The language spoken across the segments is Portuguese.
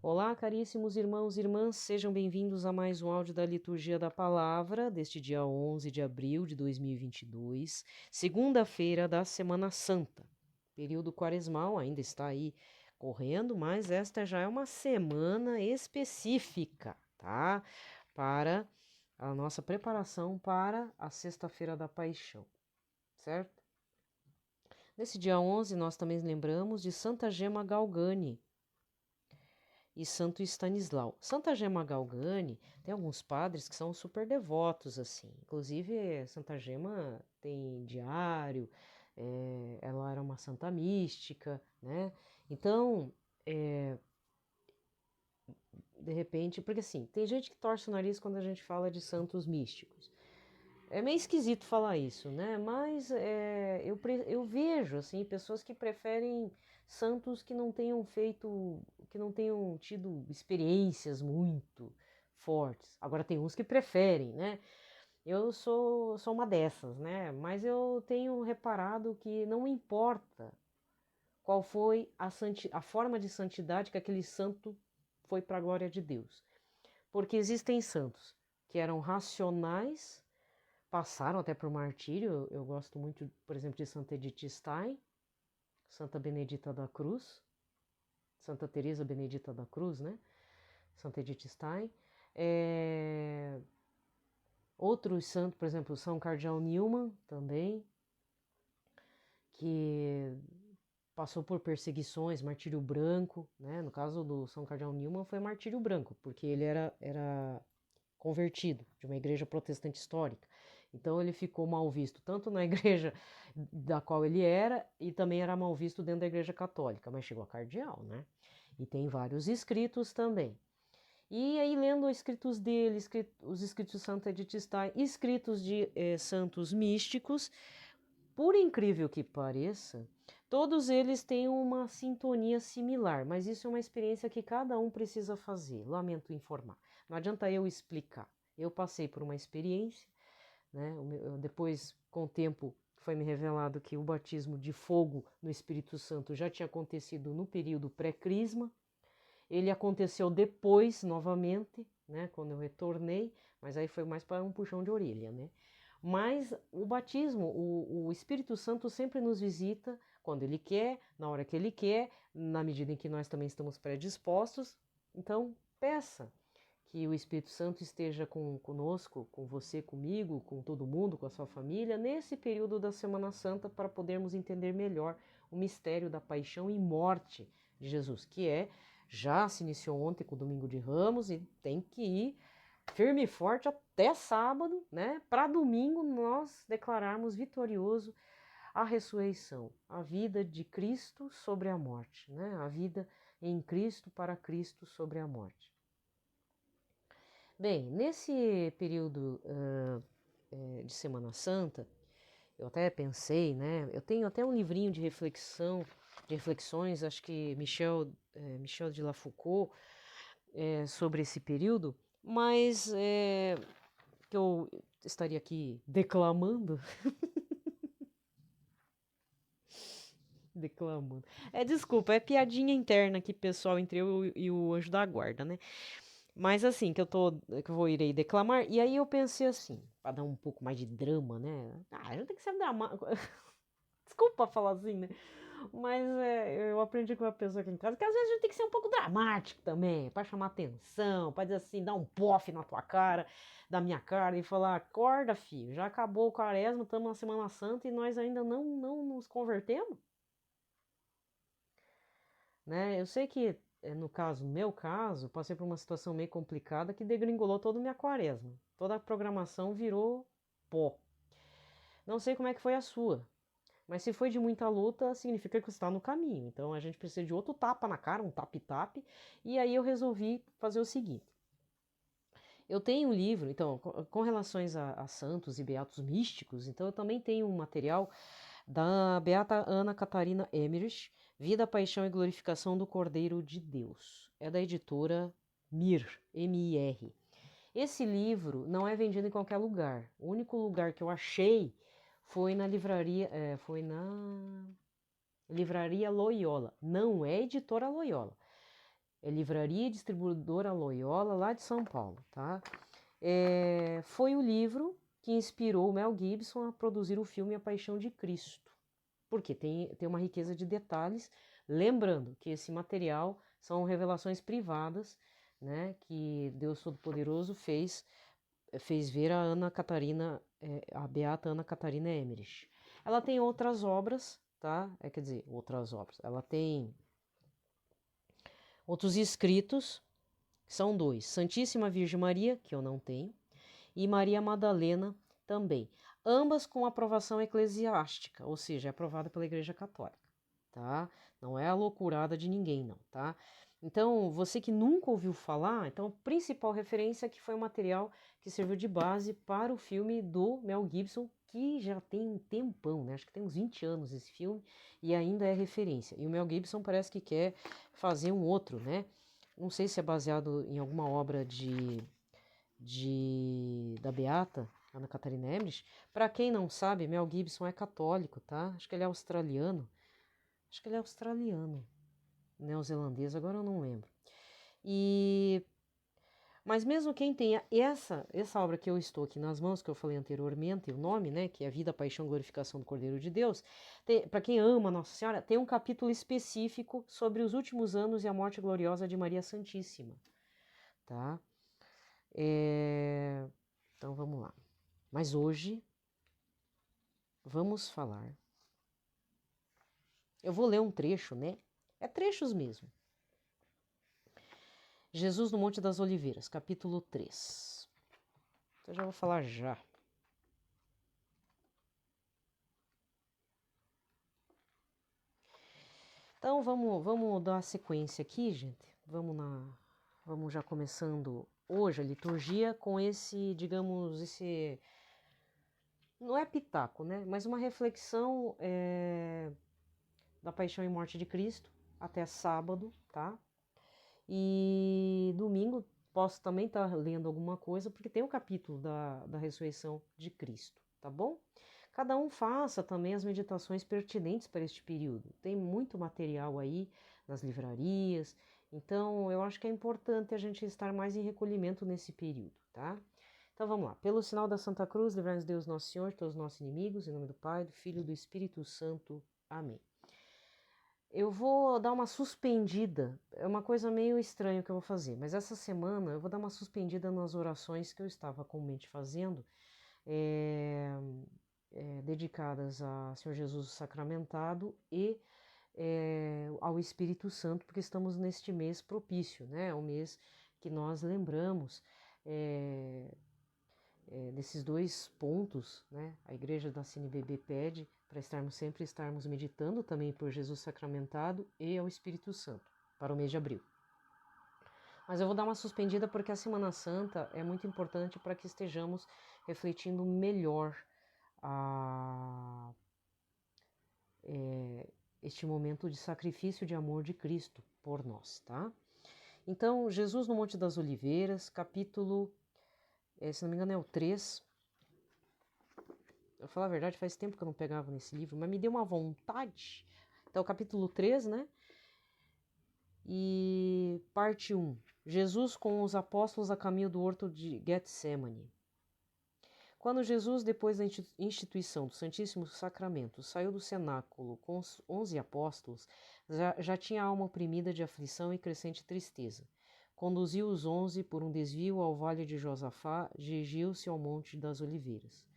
Olá, caríssimos irmãos e irmãs, sejam bem-vindos a mais um áudio da Liturgia da Palavra, deste dia 11 de abril de 2022, segunda-feira da Semana Santa. Período quaresmal ainda está aí correndo, mas esta já é uma semana específica, tá? Para a nossa preparação para a Sexta-feira da Paixão, certo? Nesse dia 11, nós também lembramos de Santa Gema Galgani e Santo Stanislau. Santa Gema Galgani, tem alguns padres que são super devotos, assim. Inclusive, Santa Gema tem diário, ela era uma santa mística, né? Então, de repente, porque assim, tem gente que torce o nariz quando a gente fala de santos místicos. É meio esquisito falar isso, né? Mas eu vejo assim pessoas que preferem santos que não tenham feito, que não tenham tido experiências muito fortes. Agora tem uns que preferem, né? Eu sou uma dessas, né? Mas eu tenho reparado que não importa qual foi a forma de santidade que aquele santo foi para a glória de Deus, porque existem santos que eram racionais, passaram até por martírio. Eu gosto muito, por exemplo, de Santa Edith Stein, Santa Benedita da Cruz, Santa Teresa Benedita da Cruz, né? Santa Edith Stein. Outros santos, por exemplo, São Cardeal Newman também, que passou por perseguições, martírio branco, né? No caso do São Cardeal Newman foi martírio branco, porque ele era convertido de uma igreja protestante histórica. Então ele ficou mal visto tanto na igreja da qual ele era e também era mal visto dentro da igreja católica, mas chegou a cardeal, né? E tem vários escritos também. E aí lendo os escritos dele, os escritos de Santa Edith Stein, escritos de santos místicos, por incrível que pareça, todos eles têm uma sintonia similar, mas isso é uma experiência que cada um precisa fazer. Lamento informar. Não adianta eu explicar. Eu passei por uma experiência, né? Depois, com o tempo, foi me revelado que o batismo de fogo no Espírito Santo já tinha acontecido no período pré-crisma. Ele aconteceu depois, novamente, né? Quando eu retornei, mas aí foi mais para um puxão de orelha, né? Mas o batismo, o Espírito Santo sempre nos visita quando Ele quer, na hora que Ele quer, na medida em que nós também estamos predispostos. Então, peça que o Espírito Santo esteja conosco, com você, comigo, com todo mundo, com a sua família, nesse período da Semana Santa, para podermos entender melhor o mistério da paixão e morte de Jesus, que já se iniciou ontem com o Domingo de Ramos e tem que ir firme e forte até sábado, né? Para domingo nós declararmos vitorioso a ressurreição, a vida de Cristo sobre a morte, né? A vida em Cristo para Cristo sobre a morte. Bem, nesse período de Semana Santa, eu até pensei, né? Eu tenho até um livrinho de reflexão, de reflexões, acho que Michel de La Foucault, sobre esse período, mas que eu estaria aqui declamando, declamando. Desculpa, é piadinha interna aqui, pessoal, entre eu e o anjo da guarda, né? Mas assim, que eu irei declamar, e aí eu pensei assim, para dar um pouco mais de drama, né? Ah, não tem que ser drama. Desculpa falar assim, né? Mas eu aprendi com uma pessoa aqui em casa que às vezes a gente tem que ser um pouco dramático também, para chamar atenção, para dizer assim, dar um pof na tua cara, da minha cara e falar: acorda, filho, já acabou o quaresma, estamos na Semana Santa e nós ainda não nos convertemos, né? Eu sei que, no meu caso, passei por uma situação meio complicada que degringolou toda a minha quaresma. Toda a programação virou pó. Não sei como é que foi a sua. Mas se foi de muita luta, significa que você está no caminho. Então a gente precisa de outro tapa na cara, um tap-tap. E aí eu resolvi fazer o seguinte. Eu tenho um livro, então, com relações a santos e beatos místicos, então eu também tenho um material da Beata Ana Catarina Emmerich, Vida, Paixão e Glorificação do Cordeiro de Deus. É da editora MIR, M-I-R. Esse livro não é vendido em qualquer lugar. O único lugar que eu achei foi na livraria Loyola. Não é editora Loyola. É Livraria e Distribuidora Loyola, lá de São Paulo, tá? Foi o livro que inspirou o Mel Gibson a produzir o filme A Paixão de Cristo. Porque tem uma riqueza de detalhes, lembrando que esse material são revelações privadas, né, que Deus Todo-Poderoso fez ver a Ana Catarina, a beata Ana Catarina Emmerich. Ela tem outras obras, tá? Quer dizer, outras obras. Ela tem outros escritos, são dois: Santíssima Virgem Maria, que eu não tenho, e Maria Madalena também. Ambas com aprovação eclesiástica, ou seja, é aprovada pela Igreja Católica, tá? Não é a loucurada de ninguém, não, tá? Então, você que nunca ouviu falar, então a principal referência é que foi o material que serviu de base para o filme do Mel Gibson, que já tem um tempão, né? Acho que tem uns 20 anos esse filme, e ainda é referência. E o Mel Gibson parece que quer fazer um outro, né? Não sei se é baseado em alguma obra da Beata, Ana Catarina Emmerich. Para quem não sabe, Mel Gibson é católico, tá? Acho que ele é australiano. Neozelandês, agora eu não lembro. Mas mesmo quem tenha essa obra que eu estou aqui nas mãos, que eu falei anteriormente, o nome, né, que é a Vida, Paixão e Glorificação do Cordeiro de Deus, para quem ama Nossa Senhora, tem um capítulo específico sobre os últimos anos e a morte gloriosa de Maria Santíssima, tá? Então vamos lá. Mas hoje vamos falar. Eu vou ler um trecho, né? É trechos mesmo. Jesus no Monte das Oliveiras, capítulo 3. Eu já vou falar já. Então vamos dar a sequência aqui, gente. Vamos já começando hoje a liturgia com esse não é pitaco, né? Mas uma reflexão da paixão e morte de Cristo até sábado, tá? E domingo posso também estar lendo alguma coisa, porque tem o capítulo da ressurreição de Cristo, tá bom? Cada um faça também as meditações pertinentes para este período. Tem muito material aí nas livrarias, então eu acho que é importante a gente estar mais em recolhimento nesse período, tá? Então vamos lá. Pelo sinal da Santa Cruz, livrai-nos Deus Nosso Senhor, todos os nossos inimigos, em nome do Pai, do Filho e do Espírito Santo. Amém. Eu vou dar uma suspendida, é uma coisa meio estranha que eu vou fazer, mas essa semana eu vou dar uma suspendida nas orações que eu estava comumente fazendo, dedicadas a Senhor Jesus sacramentado e ao Espírito Santo, porque estamos neste mês propício, né? O mês que nós lembramos desses dois pontos, né? A Igreja da CNBB pede para estarmos meditando também por Jesus sacramentado e ao Espírito Santo, para o mês de abril. Mas eu vou dar uma suspendida porque a Semana Santa é muito importante para que estejamos refletindo melhor este momento de sacrifício de amor de Cristo por nós, tá? Então, Jesus no Monte das Oliveiras, capítulo, se não me engano é o 3. Eu falar a verdade, faz tempo que eu não pegava nesse livro, mas me deu uma vontade. Então, capítulo 3, né? E parte 1. Jesus com os apóstolos a caminho do horto de Getsemane. Quando Jesus, depois da instituição do Santíssimo Sacramento, saiu do cenáculo com os 11 apóstolos, já tinha a alma oprimida de aflição e crescente tristeza. Conduziu os 11 por um desvio ao vale de Josafá, dirigiu-se ao Monte das Oliveiras.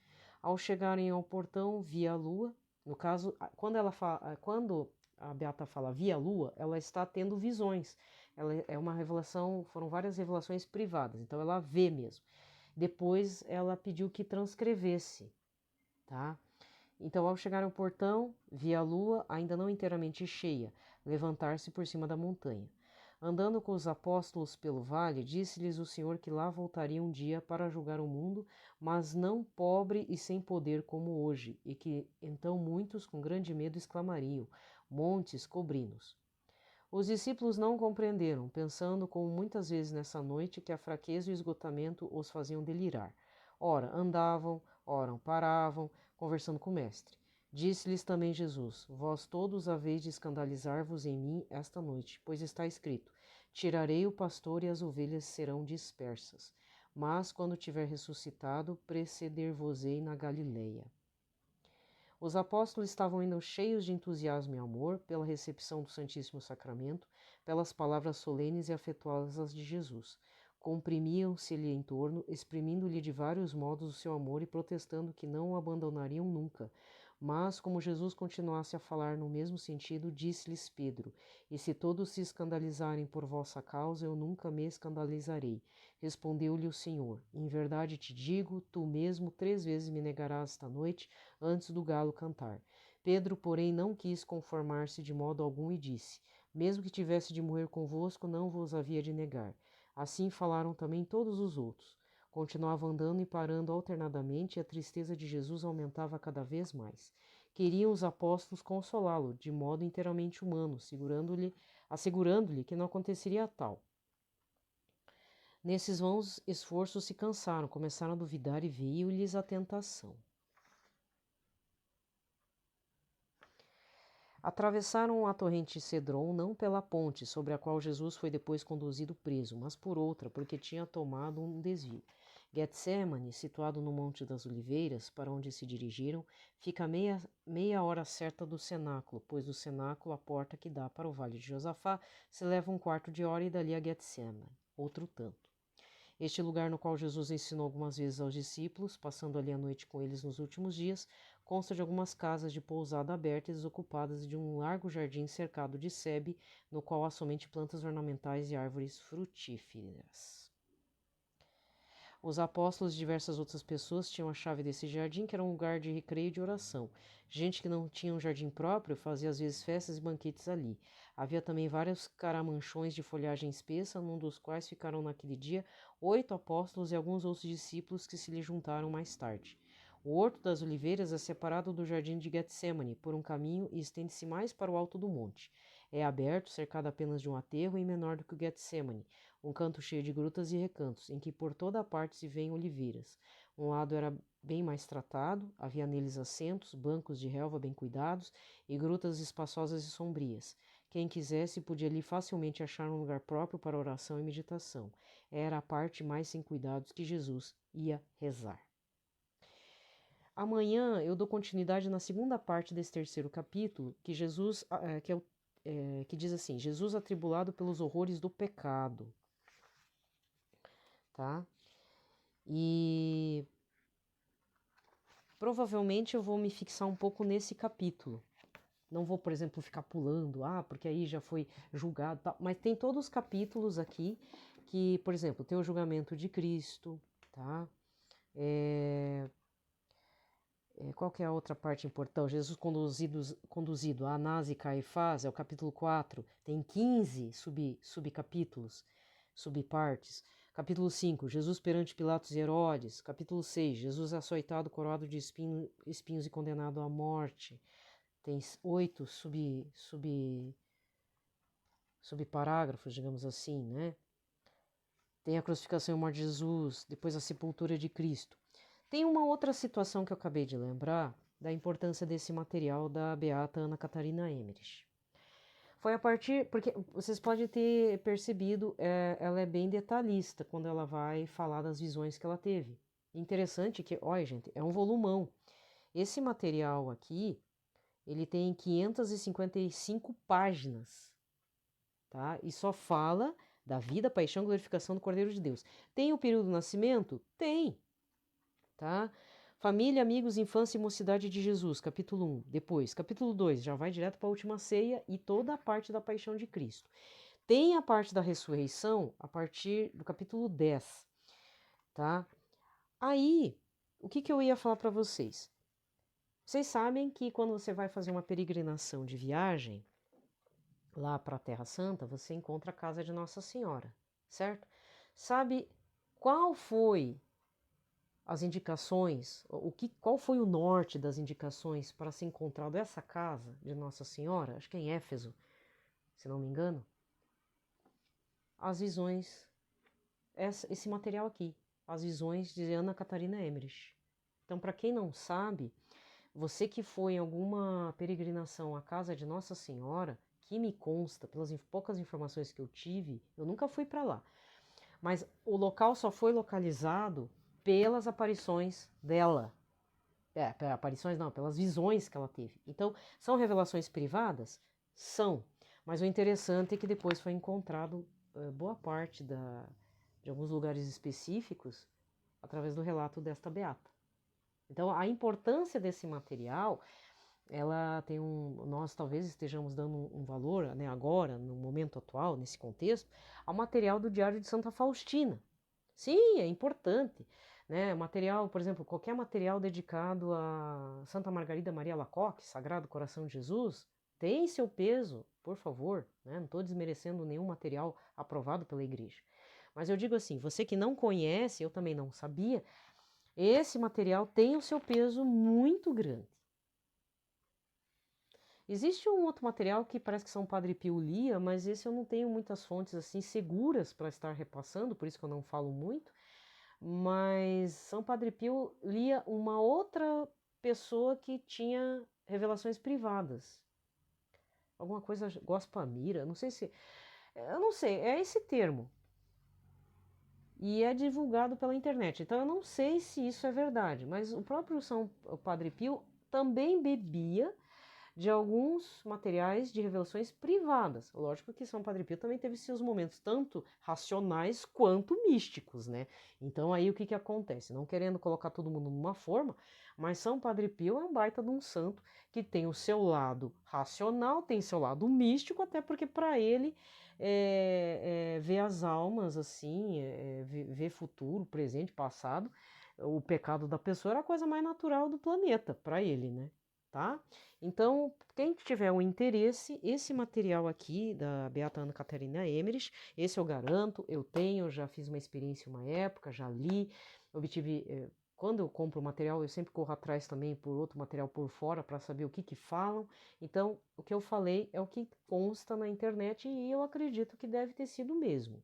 Ao chegarem ao portão, via a lua. No caso, quando a Beata fala via a lua, ela está tendo visões. Ela é uma revelação, foram várias revelações privadas, então ela vê mesmo. Depois ela pediu que transcrevesse, tá? Então, ao chegar ao portão, via a lua, ainda não inteiramente cheia, levantar-se por cima da montanha. Andando com os apóstolos pelo vale, disse-lhes o Senhor que lá voltaria um dia para julgar o mundo, mas não pobre e sem poder como hoje, e que então muitos com grande medo exclamariam: montes, cobri-nos. Os discípulos não compreenderam, pensando, como muitas vezes nessa noite, que a fraqueza e o esgotamento os faziam delirar. Ora andavam, ora paravam, conversando com o Mestre. Disse-lhes também Jesus: Vós todos haveis de escandalizar-vos em mim esta noite, pois está escrito: Tirarei o pastor e as ovelhas serão dispersas. Mas quando tiver ressuscitado, preceder-vos-ei na Galileia. Os apóstolos estavam ainda cheios de entusiasmo e amor pela recepção do Santíssimo Sacramento, pelas palavras solenes e afetuosas de Jesus. Comprimiam-se-lhe em torno, exprimindo-lhe de vários modos o seu amor e protestando que não o abandonariam nunca. Mas, como Jesus continuasse a falar no mesmo sentido, disse-lhes Pedro: E se todos se escandalizarem por vossa causa, eu nunca me escandalizarei. Respondeu-lhe o Senhor: Em verdade te digo, tu mesmo 3 vezes me negarás esta noite, antes do galo cantar. Pedro, porém, não quis conformar-se de modo algum e disse: Mesmo que tivesse de morrer convosco, não vos havia de negar. Assim falaram também todos os outros. Continuava andando e parando alternadamente, e a tristeza de Jesus aumentava cada vez mais. Queriam os apóstolos consolá-lo, de modo inteiramente humano, assegurando-lhe que não aconteceria tal. Nesses vãos esforços se cansaram, começaram a duvidar e veio-lhes a tentação. Atravessaram a torrente Cedron não pela ponte sobre a qual Jesus foi depois conduzido preso, mas por outra, porque tinha tomado um desvio. Getsemane, situado no Monte das Oliveiras, para onde se dirigiram, fica meia hora certa do cenáculo, pois do cenáculo a porta que dá para o Vale de Josafá se leva 1/4 de hora e dali a Getsemane, outro tanto. Este lugar no qual Jesus ensinou algumas vezes aos discípulos, passando ali a noite com eles nos últimos dias, consta de algumas casas de pousada abertas e desocupadas e de um largo jardim cercado de sebe, no qual há somente plantas ornamentais e árvores frutíferas. Os apóstolos e diversas outras pessoas tinham a chave desse jardim, que era um lugar de recreio e de oração. Gente que não tinha um jardim próprio fazia às vezes festas e banquetes ali. Havia também vários caramanchões de folhagem espessa, num dos quais ficaram naquele dia 8 apóstolos e alguns outros discípulos que se lhe juntaram mais tarde. O Horto das Oliveiras é separado do jardim de Getsemane por um caminho e estende-se mais para o alto do monte. É aberto, cercado apenas de um aterro e menor do que o Getsemane, um canto cheio de grutas e recantos, em que por toda a parte se vêem oliveiras. Um lado era bem mais tratado, havia neles assentos, bancos de relva bem cuidados e grutas espaçosas e sombrias. Quem quisesse podia ali facilmente achar um lugar próprio para oração e meditação. Era a parte mais sem cuidados que Jesus ia rezar. Amanhã eu dou continuidade na segunda parte desse 3º capítulo, que Jesus, que diz assim: Jesus atribulado pelos horrores do pecado. Tá? E provavelmente eu vou me fixar um pouco nesse capítulo. Não vou, por exemplo, ficar pulando, porque aí já foi julgado, tá? Mas tem todos os capítulos aqui que, por exemplo, tem o julgamento de Cristo, tá? Qual que é a outra parte importante? Jesus conduzido a Anás e Caifás, é o capítulo 4, tem 15 subcapítulos, subpartes. Capítulo 5, Jesus perante Pilatos e Herodes. Capítulo 6, Jesus açoitado, coroado de espinhos e condenado à morte. Tem 8 subparágrafos, digamos assim, né? Tem a crucificação e morte de Jesus, depois a sepultura de Cristo. Tem uma outra situação que eu acabei de lembrar da importância desse material da beata Ana Catarina Emmerich. Foi a partir, porque vocês podem ter percebido, ela é bem detalhista quando ela vai falar das visões que ela teve. Interessante que, olha gente, é um volumão. Esse material aqui, ele tem 555 páginas, tá? E só fala da vida, paixão e glorificação do Cordeiro de Deus. Tem o período do nascimento? Tem, tá? Família, amigos, infância e mocidade de Jesus, capítulo 1. Depois, capítulo 2, já vai direto para a última ceia e toda a parte da paixão de Cristo. Tem a parte da ressurreição a partir do capítulo 10, tá? Aí, o que eu ia falar para vocês? Vocês sabem que quando você vai fazer uma peregrinação de viagem lá para a Terra Santa, você encontra a casa de Nossa Senhora, certo? Sabe qual foi as indicações, qual foi o norte das indicações para ser encontrado essa casa de Nossa Senhora? Acho que é em Éfeso, se não me engano. As visões, esse material aqui, as visões de Ana Catarina Emmerich. Então, para quem não sabe, você que foi em alguma peregrinação à casa de Nossa Senhora, que me consta, pelas poucas informações que eu tive, eu nunca fui para lá, mas o local só foi localizado pelas aparições dela. Aparições não, pelas visões que ela teve. Então, são revelações privadas? São. Mas o interessante é que depois foi encontrado boa parte de alguns lugares específicos através do relato desta beata. Então, a importância desse material, ela tem nós talvez estejamos dando um valor, né, agora, no momento atual, nesse contexto, ao material do Diário de Santa Faustina. Sim, é importante, né? Material, por exemplo, qualquer material dedicado a Santa Margarida Maria Alacoque, Sagrado Coração de Jesus, tem seu peso, por favor, né? Não estou desmerecendo nenhum material aprovado pela igreja. Mas eu digo assim, você que não conhece, eu também não sabia, esse material tem o seu peso muito grande. Existe um outro material que parece que São Padre Pio lia, mas esse eu não tenho muitas fontes assim seguras para estar repassando, por isso que eu não falo muito. Mas São Padre Pio lia uma outra pessoa que tinha revelações privadas. Alguma coisa Gospamira, não sei se. Eu não sei, é esse termo. E é divulgado pela internet. Então eu não sei se isso é verdade, mas o próprio São Padre Pio também bebia de alguns materiais de revelações privadas. Lógico que São Padre Pio também teve seus momentos tanto racionais quanto místicos, né? Então aí o que que acontece? Não querendo colocar todo mundo numa forma, mas São Padre Pio é um baita de um santo que tem o seu lado racional, tem seu lado místico, até porque para ele ver as almas assim, ver futuro, presente, passado, o pecado da pessoa era a coisa mais natural do planeta para ele, né? Tá? Então, quem tiver o interesse, esse material aqui da Beata Ana Catarina Emmerich, esse eu garanto, eu tenho, já fiz uma experiência uma época, já li, obtive, quando eu compro o material, eu sempre corro atrás também por outro material por fora para saber o que falam. Então, o que eu falei é o que consta na internet e eu acredito que deve ter sido mesmo.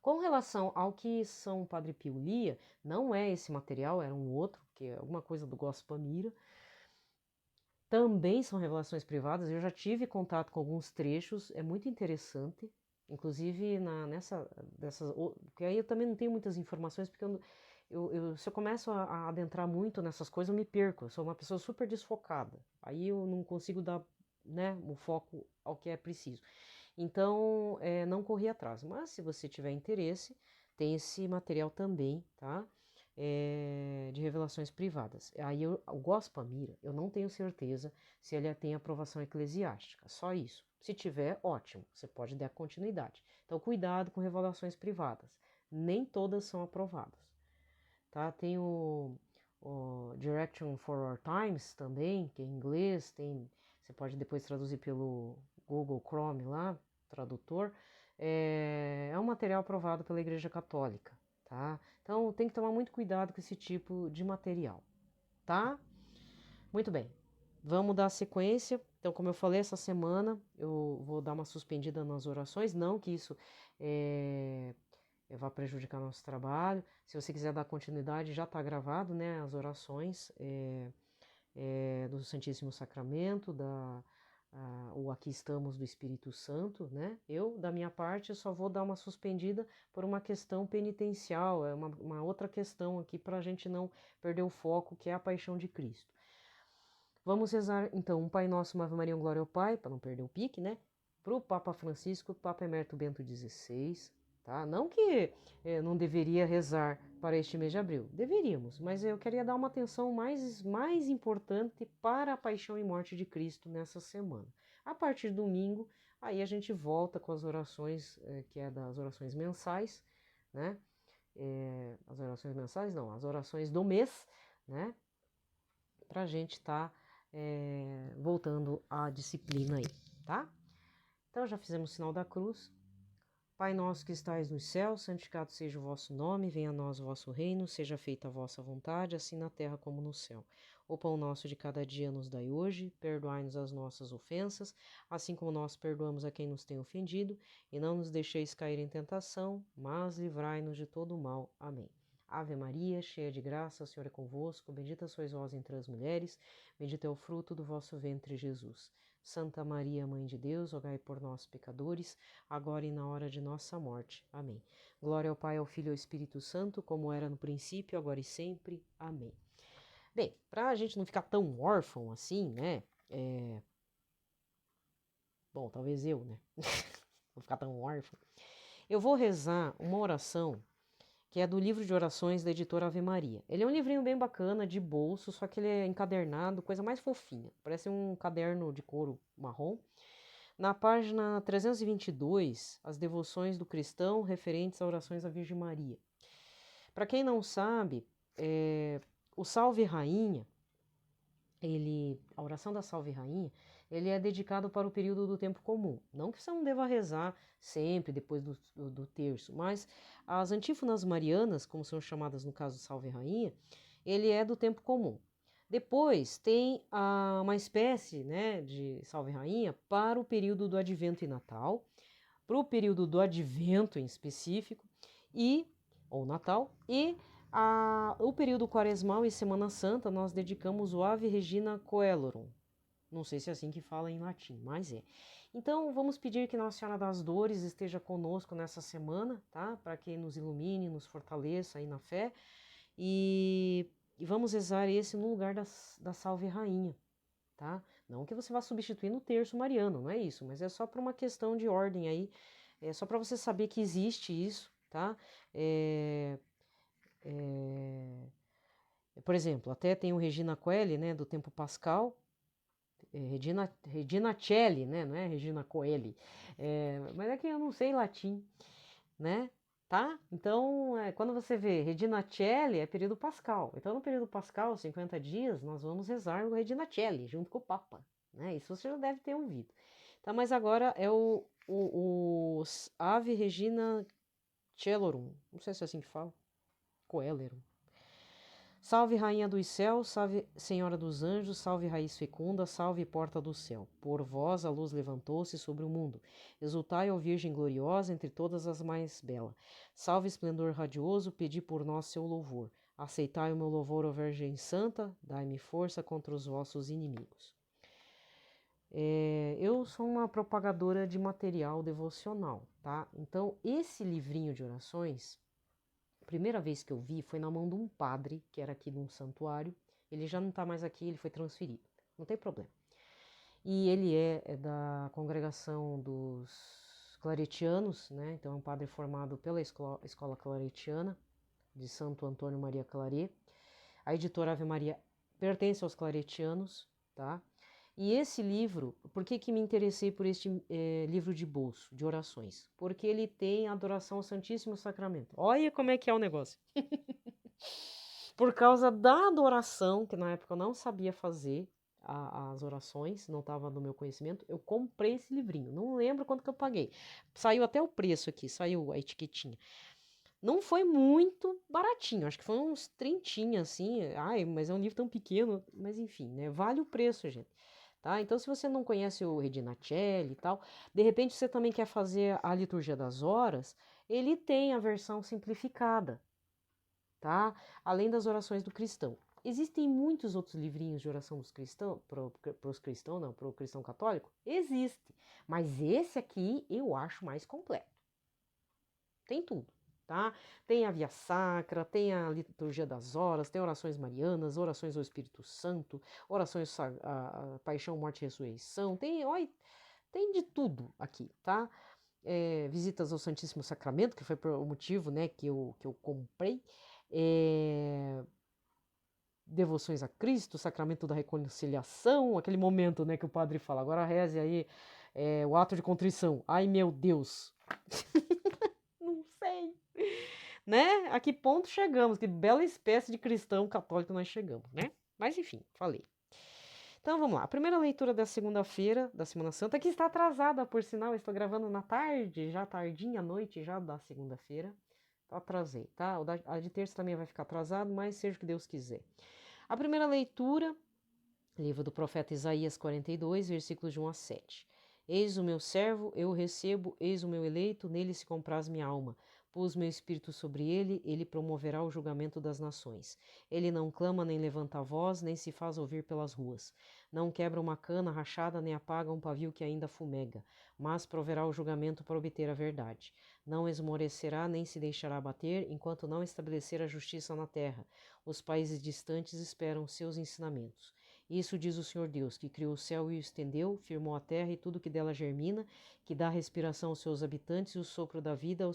Com relação ao que São Padre Pio lia, não é esse material, era um outro, que é alguma coisa do Gospamira. Também são revelações privadas, eu já tive contato com alguns trechos, é muito interessante, inclusive porque aí eu também não tenho muitas informações, porque se eu começo a adentrar muito nessas coisas, eu me perco, eu sou uma pessoa super desfocada, aí eu não consigo dar, né, o foco ao que é preciso. Então, não corri atrás, mas se você tiver interesse, tem esse material também, tá? De revelações privadas. Aí o Gospamira, eu não tenho certeza se ele tem aprovação eclesiástica, só isso. Se tiver, ótimo, você pode dar continuidade. Então, cuidado com revelações privadas, nem todas são aprovadas. Tá? Tem o Direction for Our Times também, que é em inglês, você pode depois traduzir pelo Google Chrome lá, tradutor. É um material aprovado pela Igreja Católica. Tá? Então tem que tomar muito cuidado com esse tipo de material, tá? Muito bem, vamos dar sequência. Então, como eu falei, essa semana eu vou dar uma suspendida nas orações, não que isso vá prejudicar nosso trabalho. Se você quiser dar continuidade, já está gravado, né? As orações do Santíssimo Sacramento, o Aqui Estamos do Espírito Santo, né? Eu, da minha parte, eu só vou dar uma suspendida por uma questão penitencial, é uma outra questão aqui para a gente não perder o foco, que é a paixão de Cristo. Vamos rezar, então, um Pai Nosso, uma Ave Maria, um Glória ao Pai, para não perder o pique, né? Para o Papa Francisco, Papa Emérito Bento XVI, tá? Não que não deveria rezar para este mês de abril, deveríamos, mas eu queria dar uma atenção mais importante para a paixão e morte de Cristo nessa semana. A partir do domingo, aí a gente volta com as orações, que é das orações mensais, né? As orações mensais não, as orações do mês, né? Para a gente estar voltando à disciplina aí, tá? Então já fizemos o sinal da cruz. Pai nosso que estais nos céus, santificado seja o vosso nome, venha a nós o vosso reino, seja feita a vossa vontade, assim na terra como no céu. O pão nosso de cada dia nos dai hoje, perdoai-nos as nossas ofensas, assim como nós perdoamos a quem nos tem ofendido, e não nos deixeis cair em tentação, mas livrai-nos de todo o mal. Amém. Ave Maria, cheia de graça, o Senhor é convosco, bendita sois vós entre as mulheres, bendito é o fruto do vosso ventre, Jesus. Santa Maria, Mãe de Deus, rogai por nós, pecadores, agora e na hora de nossa morte. Amém. Glória ao Pai, ao Filho e ao Espírito Santo, como era no princípio, agora e sempre. Amém. Bem, para a gente não ficar tão órfão assim, né? Bom, talvez eu, né? Vou ficar tão órfão. Eu vou rezar uma oração que é do livro de orações da editora Ave Maria. Ele é um livrinho bem bacana, de bolso, só que ele é encadernado, coisa mais fofinha. Parece um caderno de couro marrom. Na página 322, as devoções do cristão referentes a orações à Virgem Maria. Para quem não sabe, o Salve Rainha, a oração da Salve Rainha, ele é dedicado para o período do tempo comum. Não que você não deva rezar sempre depois do terço, mas as antífonas marianas, como são chamadas no caso Salve Rainha, ele é do tempo comum. Depois tem uma espécie, né, de Salve Rainha para o período do Advento e Natal, para o período do Advento em específico, ou Natal, e o período quaresmal e Semana Santa nós dedicamos o Ave Regina Coelorum. Não sei se é assim que fala em latim, mas é. Então vamos pedir que Nossa Senhora das Dores esteja conosco nessa semana, tá? Para que nos ilumine, nos fortaleça aí na fé. E vamos rezar esse no lugar da Salve Rainha, tá? Não que você vá substituir no terço mariano, não é isso, mas é só para uma questão de ordem aí, é só para você saber que existe isso, tá? Por exemplo, até tem o Regina Coeli, né, do tempo pascal, Regina Coeli, né, não é Regina Coeli, mas é que eu não sei latim, né, tá? Então, quando você vê Regina Coeli, é período pascal, então no período pascal, 50 dias, nós vamos rezar o Regina Coeli, junto com o Papa, né, isso você já deve ter ouvido. Tá, mas agora é o Ave Regina Coelorum, não sei se é assim que fala, Coelorum. Salve Rainha dos Céus, salve Senhora dos Anjos, salve Raiz Fecunda, salve Porta do Céu. Por vós a luz levantou-se sobre o mundo. Exultai, ó Virgem gloriosa, entre todas as mais bela. Salve esplendor radioso, pedi por nós seu louvor. Aceitai o meu louvor, ó Virgem Santa, dai-me força contra os vossos inimigos. Eu sou uma propagadora de material devocional, tá? Então, esse livrinho de orações, a primeira vez que eu vi foi na mão de um padre, que era aqui de um santuário. Ele já não está mais aqui, ele foi transferido. Não tem problema. E ele é da congregação dos claretianos, né? Então é um padre formado pela escola claretiana de Santo Antônio Maria Claret. A editora Ave Maria pertence aos claretianos, tá? E esse livro, por que me interessei por este livro de bolso, de orações? Porque ele tem adoração ao Santíssimo Sacramento. Olha como é que é o negócio. Por causa da adoração, que na época eu não sabia fazer as orações, não estava no meu conhecimento, eu comprei esse livrinho. Não lembro quanto que eu paguei. Saiu até o preço aqui, saiu a etiquetinha. Não foi muito baratinho, acho que foi uns 30, assim. Ai, mas é um livro tão pequeno. Mas enfim, né? Vale o preço, gente. Tá? Então, se você não conhece o Regina Coeli e tal, de repente você também quer fazer a liturgia das horas, ele tem a versão simplificada, tá? Além das orações do cristão. Existem muitos outros livrinhos de oração dos cristãos, para os cristãos, não, para o cristão católico? Existe, mas esse aqui eu acho mais completo. Tem tudo. Tá? Tem a Via Sacra, tem a Liturgia das Horas, tem orações marianas, orações ao Espírito Santo, orações a Paixão, Morte e Ressurreição, tem de tudo aqui, tá? Visitas ao Santíssimo Sacramento, que foi por o motivo, né, que eu comprei, devoções a Cristo, Sacramento da Reconciliação, aquele momento, né, que o padre fala, agora reze aí o ato de contrição. Ai, meu Deus! Não sei! Né? A que ponto chegamos? Que bela espécie de cristão católico nós chegamos, né? Mas enfim, falei. Então vamos lá. A primeira leitura da segunda-feira da Semana Santa, que está atrasada, por sinal, eu estou gravando na tarde, já tardinha, à noite já da segunda-feira. Então atrasei, tá? A de terça também vai ficar atrasado, mas seja o que Deus quiser. A primeira leitura, livro do profeta Isaías 42, versículos de 1 a 7. Eis o meu servo, eu o recebo, eis o meu eleito, nele se compraz minha alma. Pus meu espírito sobre ele, ele promoverá o julgamento das nações. Ele não clama nem levanta a voz, nem se faz ouvir pelas ruas. Não quebra uma cana rachada, nem apaga um pavio que ainda fumega, mas proverá o julgamento para obter a verdade. Não esmorecerá, nem se deixará bater, enquanto não estabelecer a justiça na terra. Os países distantes esperam seus ensinamentos. Isso diz o Senhor Deus, que criou o céu e o estendeu, firmou a terra e tudo que dela germina, que dá respiração aos seus habitantes e o sopro da vida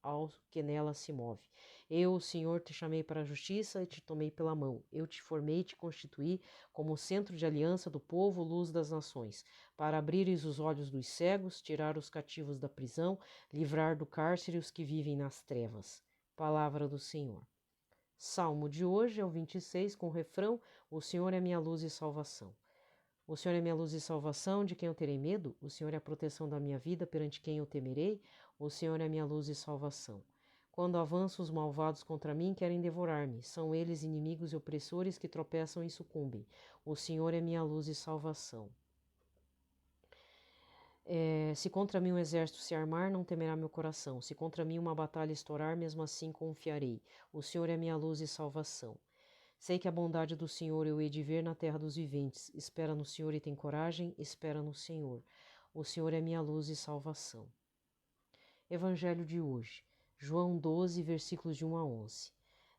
ao que nela se move. Eu, o Senhor, te chamei para a justiça e te tomei pela mão. Eu te formei e te constituí como centro de aliança do povo, luz das nações, para abrires os olhos dos cegos, tirar os cativos da prisão, livrar do cárcere os que vivem nas trevas. Palavra do Senhor. Salmo de hoje é o 26, com o refrão: O Senhor é minha luz e salvação. O Senhor é minha luz e salvação, de quem eu terei medo? O Senhor é a proteção da minha vida, perante quem eu temerei? O Senhor é minha luz e salvação. Quando avançam os malvados contra mim, querem devorar-me. São eles inimigos e opressores que tropeçam e sucumbem. O Senhor é minha luz e salvação. Se contra mim um exército se armar, não temerá meu coração. Se contra mim uma batalha estourar, mesmo assim confiarei. O Senhor é minha luz e salvação. Sei que a bondade do Senhor eu hei de ver na terra dos viventes. Espera no Senhor e tem coragem, espera no Senhor. O Senhor é minha luz e salvação. Evangelho de hoje, João 12, versículos de 1 a 11.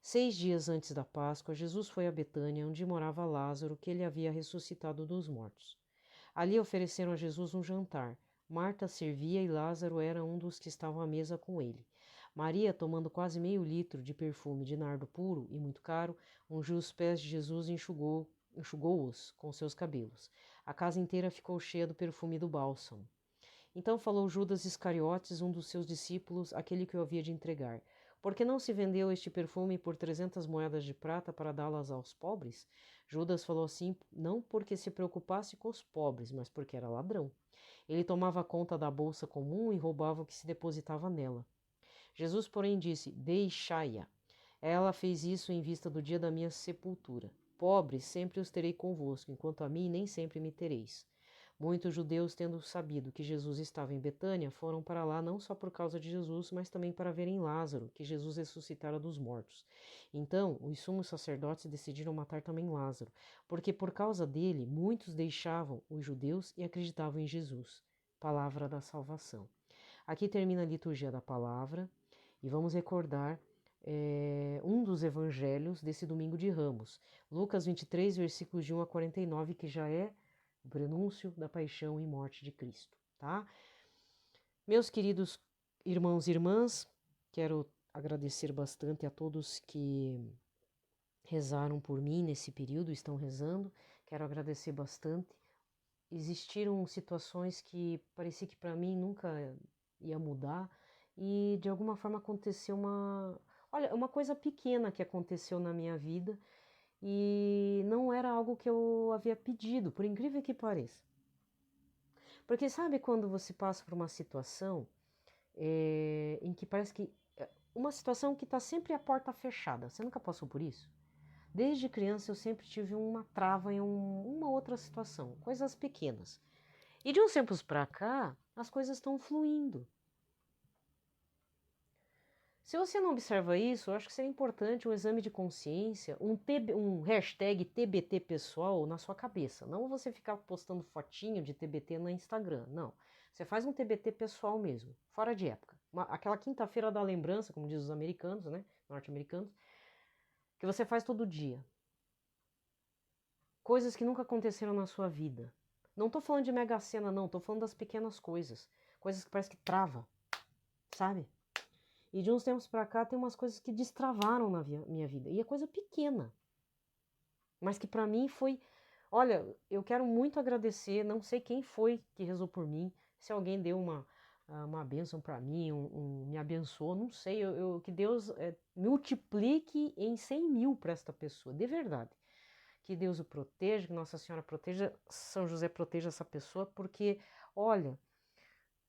6 dias antes da Páscoa, Jesus foi a Betânia, onde morava Lázaro, que ele havia ressuscitado dos mortos. Ali ofereceram a Jesus um jantar. Marta servia e Lázaro era um dos que estavam à mesa com ele. Maria, tomando quase meio litro de perfume de nardo puro e muito caro, ungiu os pés de Jesus e enxugou-os com seus cabelos. A casa inteira ficou cheia do perfume do bálsamo. Então falou Judas Iscariotes, um dos seus discípulos, aquele que o havia de entregar. Por que não se vendeu este perfume por 300 moedas de prata para dá-las aos pobres? Judas falou assim não porque se preocupasse com os pobres, mas porque era ladrão. Ele tomava conta da bolsa comum e roubava o que se depositava nela. Jesus, porém, disse: Deixai-a. Ela fez isso em vista do dia da minha sepultura. Pobres sempre os terei convosco, enquanto a mim nem sempre me tereis. Muitos judeus, tendo sabido que Jesus estava em Betânia, foram para lá não só por causa de Jesus, mas também para verem Lázaro, que Jesus ressuscitara dos mortos. Então, os sumos sacerdotes decidiram matar também Lázaro, porque por causa dele muitos deixavam os judeus e acreditavam em Jesus. Palavra da salvação. Aqui termina a liturgia da palavra e vamos recordar um dos evangelhos desse domingo de Ramos, Lucas 23, versículos de 1 a 49, que já é o prenúncio da paixão e morte de Cristo, tá? Meus queridos irmãos e irmãs, quero agradecer bastante a todos que rezaram por mim nesse período, estão rezando, quero agradecer bastante. Existiram situações que parecia que para mim nunca ia mudar e de alguma forma aconteceu uma coisa pequena que aconteceu na minha vida e não era algo que eu havia pedido, por incrível que pareça. Porque sabe quando você passa por uma situação em que parece que uma situação que está sempre a porta fechada, você nunca passou por isso? Desde criança eu sempre tive uma trava em uma outra situação, coisas pequenas. E de uns tempos para cá, as coisas estão fluindo. Se você não observa isso, eu acho que seria importante um exame de consciência, um hashtag TBT pessoal na sua cabeça. Não você ficar postando fotinho de TBT no Instagram, não. Você faz um TBT pessoal mesmo, fora de época. Aquela quinta-feira da lembrança, como diz os americanos, né, norte-americanos, que você faz todo dia. Coisas que nunca aconteceram na sua vida. Não tô falando de Mega Sena, não. Tô falando das pequenas coisas. Coisas que parece que trava, sabe? E de uns tempos pra cá tem umas coisas que destravaram na minha vida. E é coisa pequena. Mas que pra mim foi... Olha, eu quero muito agradecer. Não sei quem foi que rezou por mim. Se alguém deu uma bênção pra mim, me abençoou. Não sei. Que Deus multiplique em 100 mil pra esta pessoa. De verdade. Que Deus o proteja, que Nossa Senhora proteja, São José proteja essa pessoa, porque, olha,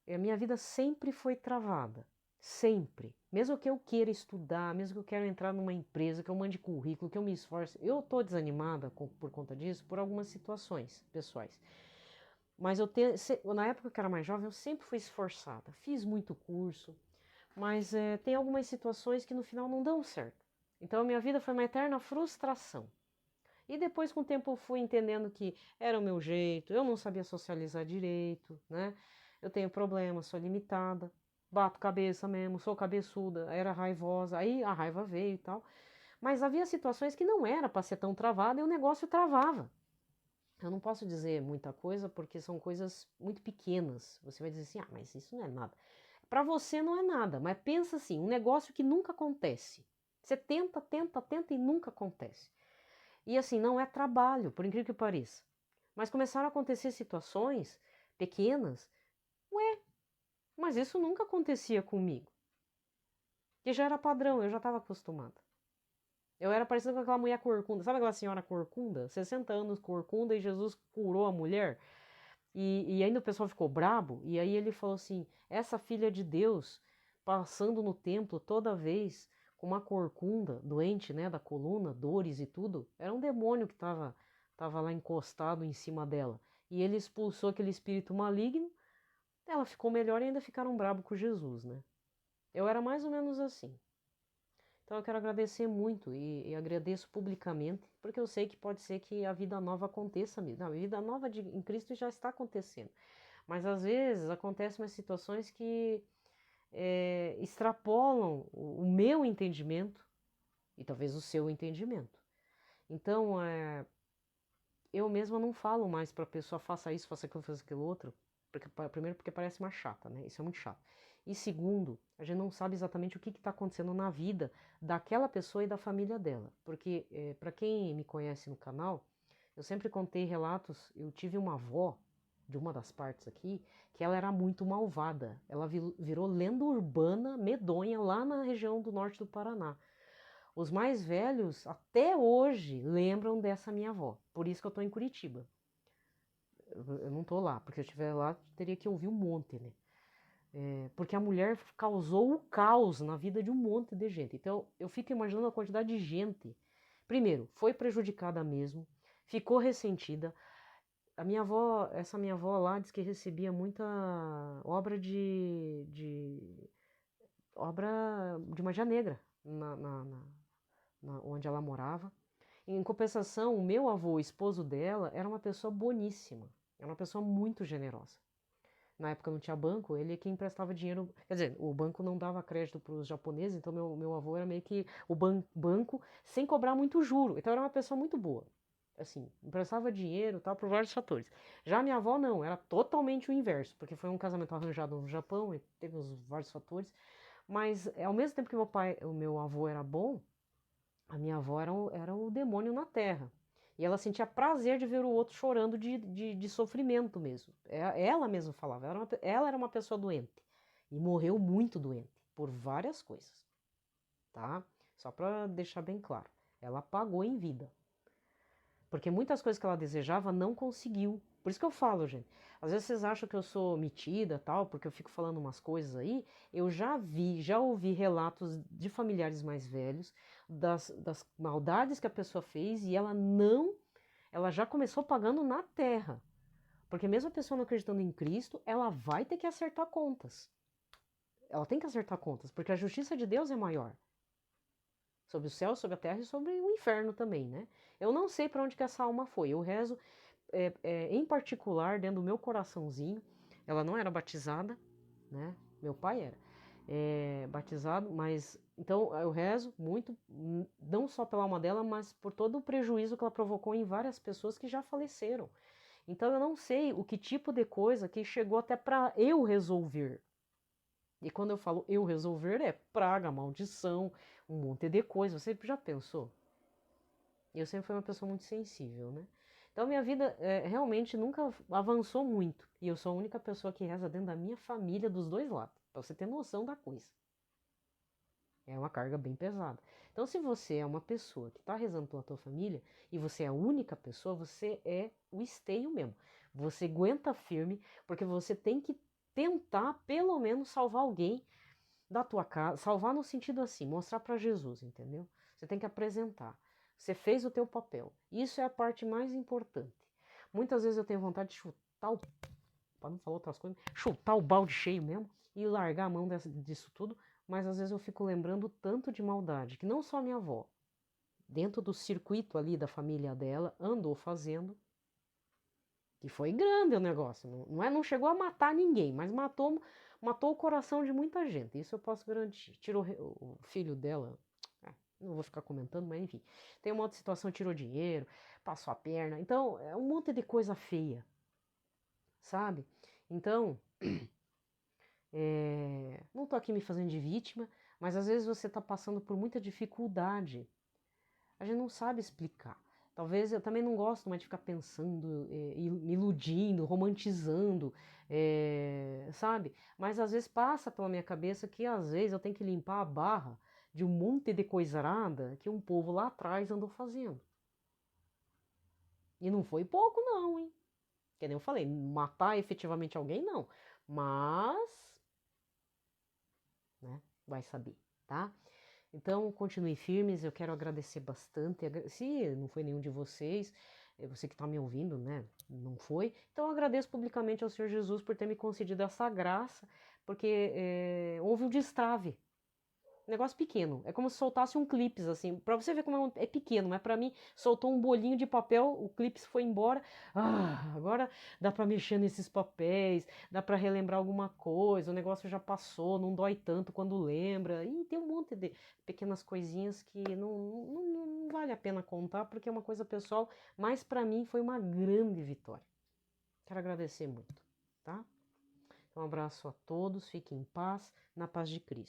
a minha vida sempre foi travada, sempre. Mesmo que eu queira estudar, mesmo que eu queira entrar numa empresa, que eu mande currículo, que eu me esforce, eu tô desanimada por conta disso, por algumas situações pessoais. Mas na época que eu era mais jovem, eu sempre fui esforçada. Fiz muito curso, mas tem algumas situações que no final não dão certo. Então a minha vida foi uma eterna frustração. E depois, com o tempo, eu fui entendendo que era o meu jeito, eu não sabia socializar direito, né? Eu tenho problema, sou limitada, bato cabeça mesmo, sou cabeçuda, era raivosa, aí a raiva veio e tal. Mas havia situações que não era para ser tão travada e o negócio travava. Eu não posso dizer muita coisa porque são coisas muito pequenas. Você vai dizer assim, ah, mas isso não é nada. Para você não é nada, mas pensa assim, um negócio que nunca acontece. Você tenta, tenta, tenta e nunca acontece. E assim, não é trabalho, por incrível que pareça. Mas começaram a acontecer situações pequenas. Ué, mas isso nunca acontecia comigo. Que já era padrão, eu já estava acostumada. Eu era parecida com aquela mulher corcunda. Sabe aquela senhora corcunda? 60 anos corcunda e Jesus curou a mulher. E ainda o pessoal ficou brabo. E aí ele falou assim: essa filha de Deus passando no templo toda vez com uma corcunda, doente, né, da coluna, dores e tudo. Era um demônio que tava lá encostado em cima dela. E ele expulsou aquele espírito maligno. Ela ficou melhor e ainda ficaram brabo com Jesus, né? Eu era mais ou menos assim. Então eu quero agradecer muito e agradeço publicamente, porque eu sei que pode ser que a vida nova aconteça mesmo. A vida nova em Cristo já está acontecendo. Mas às vezes acontecem umas situações que extrapolam o meu entendimento e talvez o seu entendimento. Então, eu mesma não falo mais para a pessoa faça isso, faça aquilo, faça aquilo outro. Primeiro porque parece uma chata, né? Isso é muito chato. E segundo, a gente não sabe exatamente o que está acontecendo na vida daquela pessoa e da família dela. Porque, para quem me conhece no canal, eu sempre contei relatos. Eu tive uma avó, de uma das partes aqui, que ela era muito malvada. Ela virou lenda urbana, medonha, lá na região do norte do Paraná. Os mais velhos, até hoje, lembram dessa minha avó. Por isso que eu estou em Curitiba. Eu não estou lá, porque se eu estiver lá, teria que ouvir um monte, né? Porque a mulher causou o caos na vida de um monte de gente. Então, eu fico imaginando a quantidade de gente. Primeiro, foi prejudicada mesmo, ficou ressentida. Essa minha avó lá, diz que recebia muita obra obra de magia negra onde ela morava. Em compensação, o meu avô, o esposo dela, era uma pessoa boníssima, era uma pessoa muito generosa. Na época não tinha banco, ele é quem emprestava dinheiro. Quer dizer, o banco não dava crédito para os japoneses, então meu avô era meio que o banco sem cobrar muito juro. Então era uma pessoa muito boa. Assim, emprestava dinheiro tal, por vários fatores. Já minha avó não, era totalmente o inverso, porque foi um casamento arranjado no Japão e teve vários fatores. Mas ao mesmo tempo que o meu avô era bom, a minha avó era o demônio na terra. E ela sentia prazer de ver o outro chorando de sofrimento mesmo. Ela mesma falava, ela era uma pessoa doente. E morreu muito doente, por várias coisas. Tá? Só para deixar bem claro. Ela pagou em vida. Porque muitas coisas que ela desejava não conseguiu. Por isso que eu falo, gente. Às vezes vocês acham que eu sou metida, tal, porque eu fico falando umas coisas aí. Eu já ouvi relatos de familiares mais velhos das maldades que a pessoa fez e ela já começou pagando na terra. Porque mesmo a pessoa não acreditando em Cristo, ela vai ter que acertar contas. Ela tem que acertar contas, porque a justiça de Deus é maior. Sobre o céu, sobre a terra e sobre o inferno também, né? Eu não sei para onde que essa alma foi. Eu rezo, em particular, dentro do meu coraçãozinho. Ela não era batizada, né? Meu pai era batizado, mas então eu rezo muito, não só pela alma dela, mas por todo o prejuízo que ela provocou em várias pessoas que já faleceram. Então eu não sei o que tipo de coisa que chegou até para eu resolver. E quando eu falo eu resolver, é praga, maldição, um monte de coisa. Você já pensou? Eu sempre fui uma pessoa muito sensível, né? Então minha vida realmente nunca avançou muito. E eu sou a única pessoa que reza dentro da minha família dos dois lados. Pra você ter noção da coisa. É uma carga bem pesada. Então se você é uma pessoa que está rezando pela tua família e você é a única pessoa, você é o esteio mesmo. Você aguenta firme porque você tem que tentar pelo menos salvar alguém da tua casa, salvar no sentido assim, mostrar para Jesus, entendeu? Você tem que apresentar. Você fez o teu papel. Isso é a parte mais importante. Muitas vezes eu tenho vontade de chutar. chutar o, para não falar outras coisas, chutar o balde cheio mesmo e largar a mão disso tudo, mas às vezes eu fico lembrando tanto de maldade, que não só a minha avó, dentro do circuito ali da família dela, andou fazendo, que foi grande o negócio, não chegou a matar ninguém, mas matou o coração de muita gente, isso eu posso garantir. Tirou o filho dela, não vou ficar comentando, mas enfim, tem uma outra situação, tirou dinheiro, passou a perna, então é um monte de coisa feia, sabe? Então, não tô aqui me fazendo de vítima, mas às vezes você tá passando por muita dificuldade, a gente não sabe explicar. Talvez eu também não gosto mais de ficar pensando, me iludindo, romantizando, sabe? Mas às vezes passa pela minha cabeça que às vezes eu tenho que limpar a barra de um monte de coisarada que um povo lá atrás andou fazendo. E não foi pouco não, hein? Que nem eu falei, matar efetivamente alguém não, mas, né, vai saber, tá? Então, continue firmes, eu quero agradecer bastante. Se não foi nenhum de vocês, você que está me ouvindo, né? Não foi. Então, eu agradeço publicamente ao Senhor Jesus por ter me concedido essa graça, porque houve um destrave. Negócio pequeno. É como se soltasse um clipes, assim. Pra você ver como é pequeno, mas pra mim soltou um bolinho de papel, o clipes foi embora. Ah, agora dá pra mexer nesses papéis, dá pra relembrar alguma coisa, o negócio já passou, não dói tanto quando lembra. E tem um monte de pequenas coisinhas que não vale a pena contar, porque é uma coisa pessoal, mas pra mim foi uma grande vitória. Quero agradecer muito, tá? Um abraço a todos, fiquem em paz, na paz de Cristo.